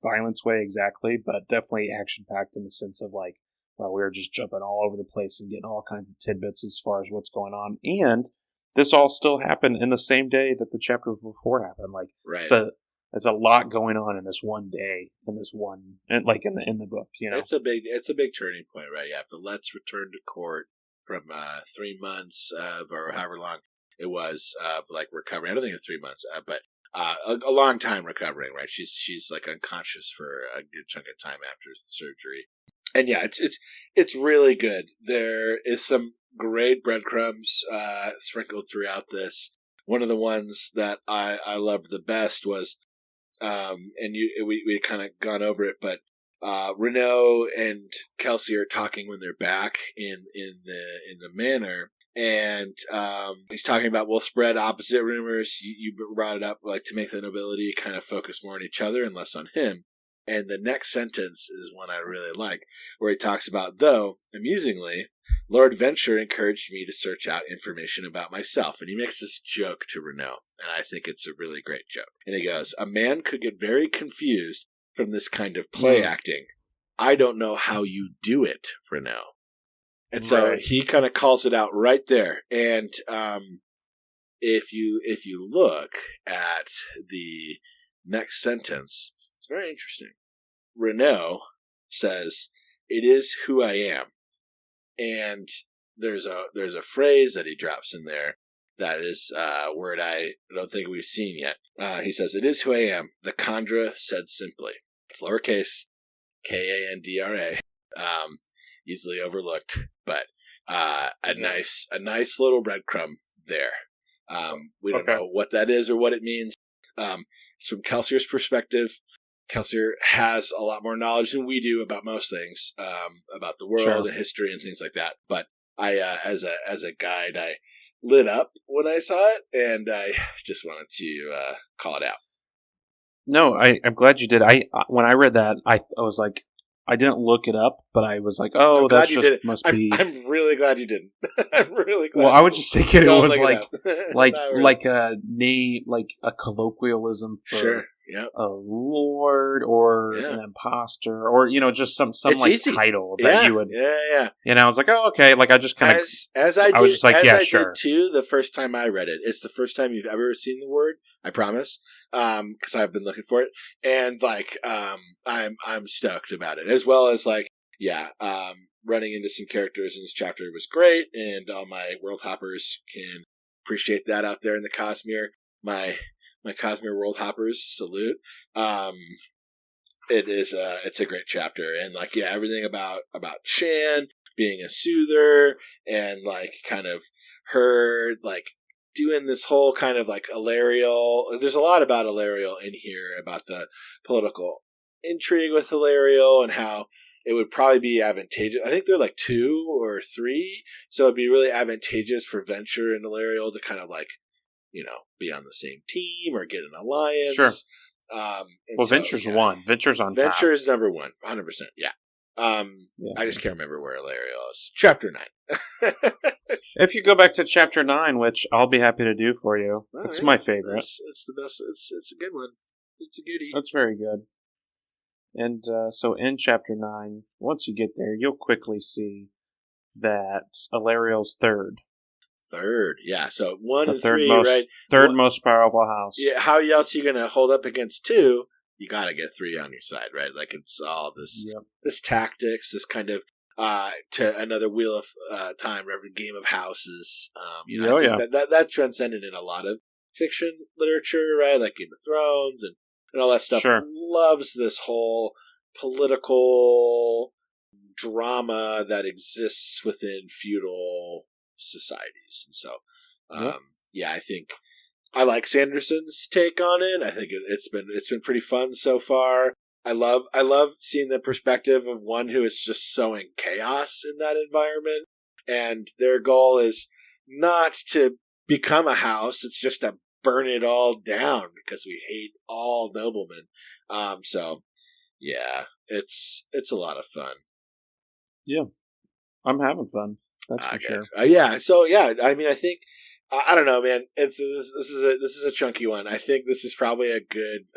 Violence way, exactly, but definitely action-packed in the sense of like, we were just jumping all over the place and getting all kinds of tidbits as far as what's going on. And this all still happened in the same day that the chapter before happened. Like, it's a lot going on in this one day, in the book. It's a big turning point, right? You have the Let's return to court from 3 months of, or however long it was, of like recovery. I don't think it's 3 months, but a long time recovering, right? She's like unconscious for a good chunk of time after the surgery. And yeah, it's really good. There is some great breadcrumbs sprinkled throughout this. One of the ones that I loved the best was, we kind of gone over it, but Renault and Kelsey are talking when they're back in the manor, and he's talking about, we'll spread opposite rumors. You brought it up, like, to make the nobility kind of focus more on each other and less on him. And the next sentence is one I really like, where he talks about, though, amusingly, Lord Venture encouraged me to search out information about myself. And he makes this joke to Renault, and I think it's a really great joke. And he goes, a man could get very confused from this kind of play acting. I don't know how you do it, Renault. And so he kind of calls it out right there. And if you look at the next sentence, it's very interesting. Renault says, "It is who I am," and there's a phrase that he drops in there that is a word I don't think we've seen yet. He says, "It is who I am." The Kandra said simply. It's lowercase, Kandra, easily overlooked, but a nice little breadcrumb there. We don't know what that is or what it means. It's from Kelsier's perspective. Kelsier has a lot more knowledge than we do about most things, about the world and history and things like that. But I, as a guide, I lit up when I saw it, and I just wanted to call it out. No, I'm glad you did. When I read that, I was like, I didn't look it up, but I was like, oh, that just must be. I'm really glad you didn't. I'm really glad. Well, I was just thinking it was like a name, like a colloquialism for a lord or an imposter, or just some like easy title that you would. Yeah. And I was like, oh, okay. Like I just kind of as I was just like, yeah, sure. Did too, the first time I read it, it's the first time you've ever seen the word. I promise, because I've been looking for it, and like I'm stoked about it, as well as like running into some characters in this chapter was great, and all my world hoppers can appreciate that out there in the Cosmere. My Cosmere world hoppers salute. It's a great chapter, and like everything about Shan being a soother, and like kind of her like doing this whole kind of like Ilariel. There's a lot about Ilariel in here, about the political intrigue with Ilariel and how it would probably be advantageous. I think they're like 2 or 3, so it'd be really advantageous for Venture and Ilariel to kind of like, be on the same team or get an alliance. Sure. Venture's one. Venture's on top. Venture's number 1, 100%. Yeah. I just can't remember where Ilariel is. Chapter 9. If you go back to Chapter 9, which I'll be happy to do for you. It's my favorite. It's the best. It's a good one. It's a goodie. That's very good. And so in Chapter 9, once you get there, you'll quickly see that Ilariel's third. Yeah. So 1 and 3, right? Third most powerful house. Yeah. How else are you going to hold up against 2? You got to get 3 on your side, right? Like it's all this tactics, this kind of to another Wheel of Time, every game of houses. I think that's transcended in a lot of fiction literature, right? Like Game of Thrones and all that stuff. Sure. Loves this whole political drama that exists within feudal societies. And so, I think I like Sanderson's take on it. I think it's been pretty fun so far. I love seeing the perspective of one who is just sowing chaos in that environment, and their goal is not to become a house. It's just to burn it all down because we hate all noblemen. It's a lot of fun. Yeah, I'm having fun. That's for sure. I mean, I think I don't know, man. This is a chunky one. I think this is probably a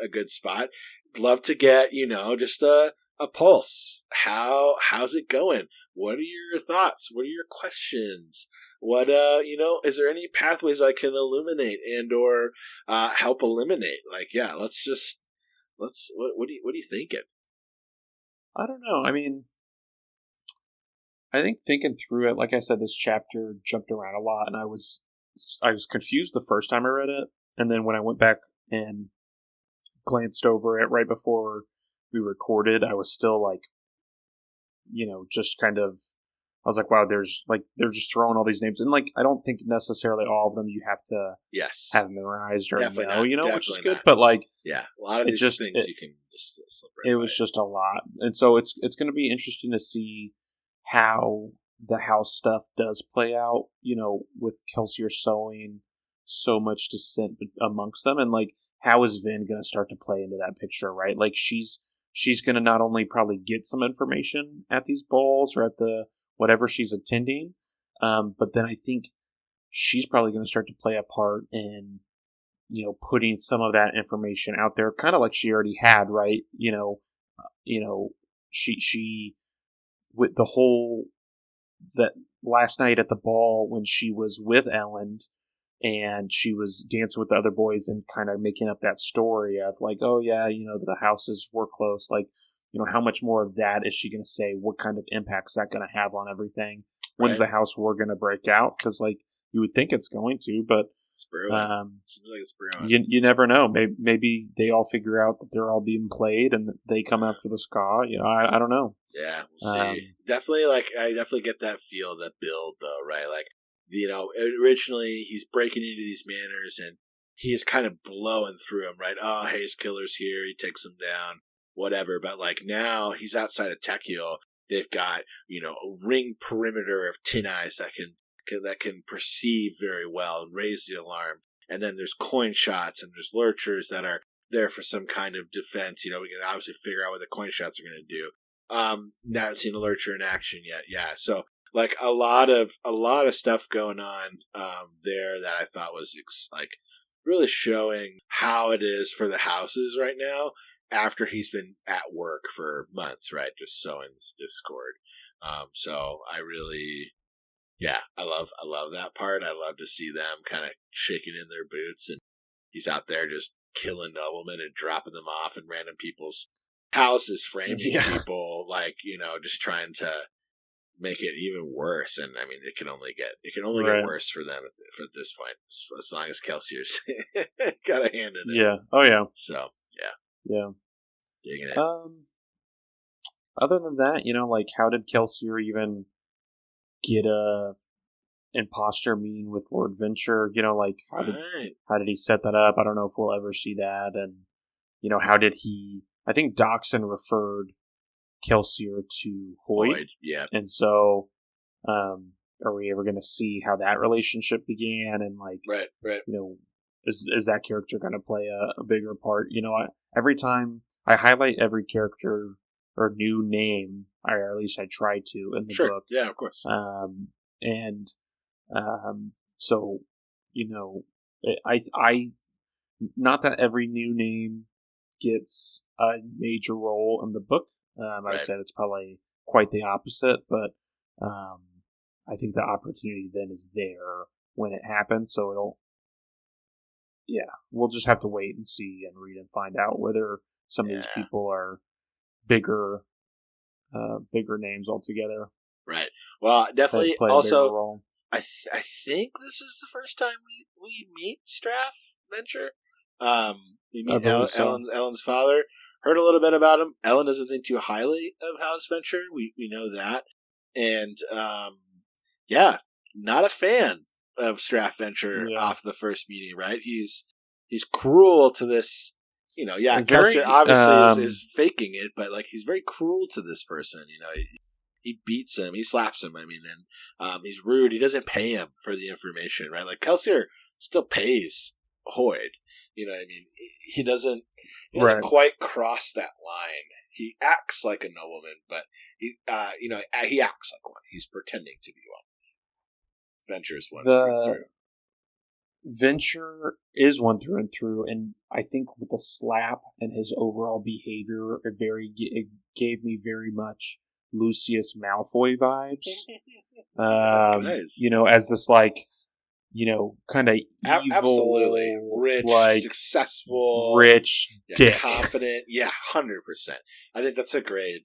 good spot. Love to get just a pulse. How's it going? What are your thoughts? What are your questions? What is there any pathways I can illuminate and or help eliminate? Like, what are you thinking? I don't know. I mean, I think thinking through it, like I said, this chapter jumped around a lot, and I was confused the first time I read it, and then when I went back and glanced over it right before we recorded. I was still like, just kind of, I was like, wow, they're just throwing all these names. And like, I don't think necessarily all of them you have to have memorized or Definitely know, not. which is good. Not. But like, a lot of these things you can just slip right. It was just a lot. And so it's going to be interesting to see how the house stuff does play out, with Kelsier sowing so much dissent amongst them. And like, how is Vin going to start to play into that picture, right? Like she's going to not only probably get some information at these balls or at the whatever she's attending, but then I think she's probably going to start to play a part in, putting some of that information out there, kind of like she already had, right? She with the whole that last night at the ball when she was with Elend and she was dancing with the other boys and kind of making up that story of like, oh yeah, the houses were close. Like, how much more of that is she going to say? What kind of impact's that going to have on everything? When's the house war going to break out? Because like you would think it's going to, but it's brewing. Seems like it's brewing. You never know. Maybe they all figure out that they're all being played and they come after the ska. I don't know. Yeah, we'll see. Definitely, I definitely get that feel, that build though, right? Like, originally he's breaking into these manors and he is kind of blowing through them, right? Oh, Haze Killer's here. He takes them down, whatever. But like now he's outside of Techiel. They've got, a ring perimeter of tin eyes that can perceive very well and raise the alarm. And then there's coin shots and there's lurchers that are there for some kind of defense. We can obviously figure out what the coin shots are going to do. Not seen a lurcher in action yet. Yeah. So like a lot of stuff going on there that I thought was like really showing how it is for the houses right now after he's been at work for months, right? Just sowing this discord. So I really, I love that part. I love to see them kind of shaking in their boots, and he's out there just killing noblemen and dropping them off in random people's houses, framing people, like, just trying to make it even worse. And I mean, it can only get worse for them at this point, as long as Kelsier's got a hand in it. Yeah. Oh yeah. So yeah. Digging it. Other than that, like, how did Kelsier even get a imposter meeting with Lord Venture? Like, how did he set that up? I don't know if we'll ever see that. And how did he? I think Doxson referred Kelsier to Hoyd. Yeah. And so, are we ever going to see how that relationship began? And like, right. Is that character going to play a bigger part? Every time I highlight every character or new name, or at least I try to in the book. Yeah, of course. So, I not that every new name gets a major role in the book. I'd say it's probably quite the opposite, but I think the opportunity then is there when it happens. So we'll just have to wait and see and read and find out whether some of these people are bigger names altogether. Right. Well, definitely. Also, I think this is the first time we meet Straff Venture. We meet Ellen's father. Heard a little bit about him. Ellen doesn't think too highly of House Venture. We know that, and not a fan of Straff Venture off the first meeting. Right? He's cruel to this. Kelsier obviously is faking it, but like he's very cruel to this person. He beats him, he slaps him. I mean, and he's rude. He doesn't pay him for the information, right? Like Kelsier still pays Hoyd. You know what I mean? He doesn't quite cross that line. He acts like a nobleman, but he acts like one. He's pretending to be one. Venture's one through. Venture is one through and through, and I think with the slap and his overall behavior, it gave me very much Lucius Malfoy vibes. Nice. As this like, kind of evil, absolutely rich, like, successful, dick, confident. 100%. I think that's a great.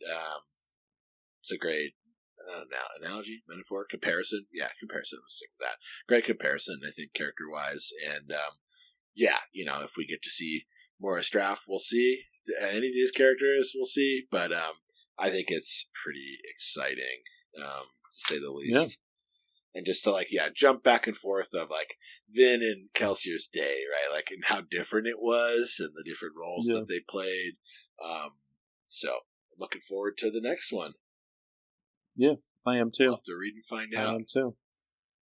Analogy, metaphor, comparison. Yeah, comparison. Let's stick with that. Great comparison, I think, character-wise. And yeah, if we get to see more Straff, we'll see. Any of these characters, we'll see. But I think it's pretty exciting, to say the least. Yeah. And just to jump back and forth of Vin and Kelsier's day, right? And how different it was and the different roles that they played. So I'm looking forward to the next one. Yeah, I am too. I'll have to read and find out. I am too.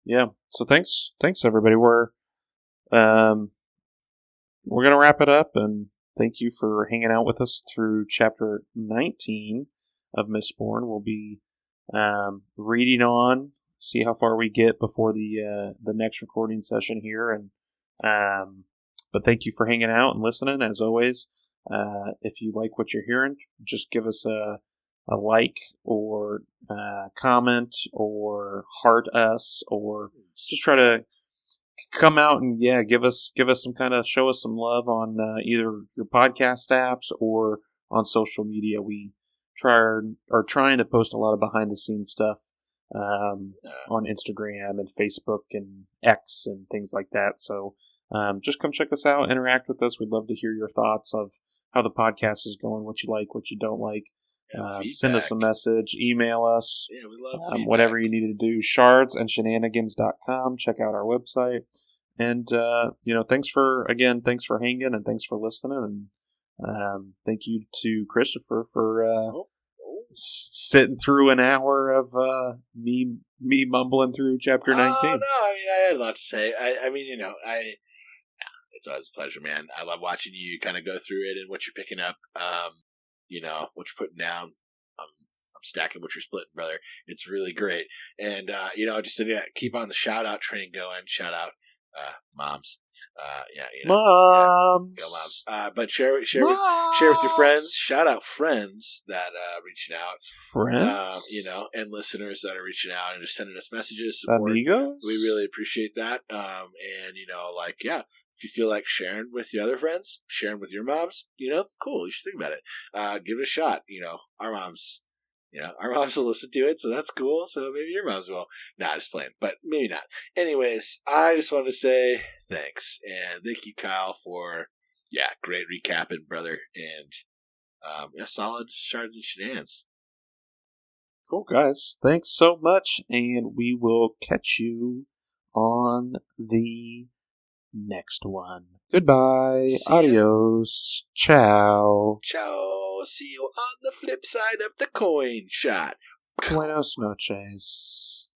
Yeah. So thanks everybody. We're gonna wrap it up, and thank you for hanging out with us through chapter 19 of Mistborn. We'll be reading on. See how far we get before the next recording session here, and but thank you for hanging out and listening as always. If you like what you're hearing, just give us a like or comment or heart us, or just try to come out and give us some kind of show us some love on either your podcast apps or on social media. We are trying to post a lot of behind the scenes stuff. On Instagram and Facebook and X and things like that. So just come check us out, interact with us. We'd love to hear your thoughts of how the podcast is going, what you like, what you don't like. Send us a message, email us, we love whatever you need to do. ShardsandShenanigans.com. Check out our website. And, thanks for hanging and thanks for listening. And thank you to Christopher for sitting through an hour of me mumbling through chapter 19. Oh, no, I had a lot to say. It's always a pleasure, man. I love watching you kind of go through it and what you're picking up, what you're putting down. I'm stacking what you're splitting, brother. It's really great. And, just keep on the shout out train going. Shout out moms. Moms. Go moms. But share with your friends. Shout out friends that reaching out. Friends. And listeners that are reaching out and just sending us messages. Support. Amigos. We really appreciate that. If you feel like sharing with your other friends, sharing with your moms, cool. You should think about it. Give it a shot. Our moms. Our moms will listen to it, so that's cool. So maybe your moms will. Nah, just playing, but maybe not. Anyways, I just wanted to say thanks. And thank you, Kyle, for, great recapping, brother. And, solid Shards and Shenanigans. Cool, guys. Thanks so much, and we will catch you on the next one. Goodbye. Adios. Ciao. Ciao. See you on the flip side of the coin shot. Buenos noches.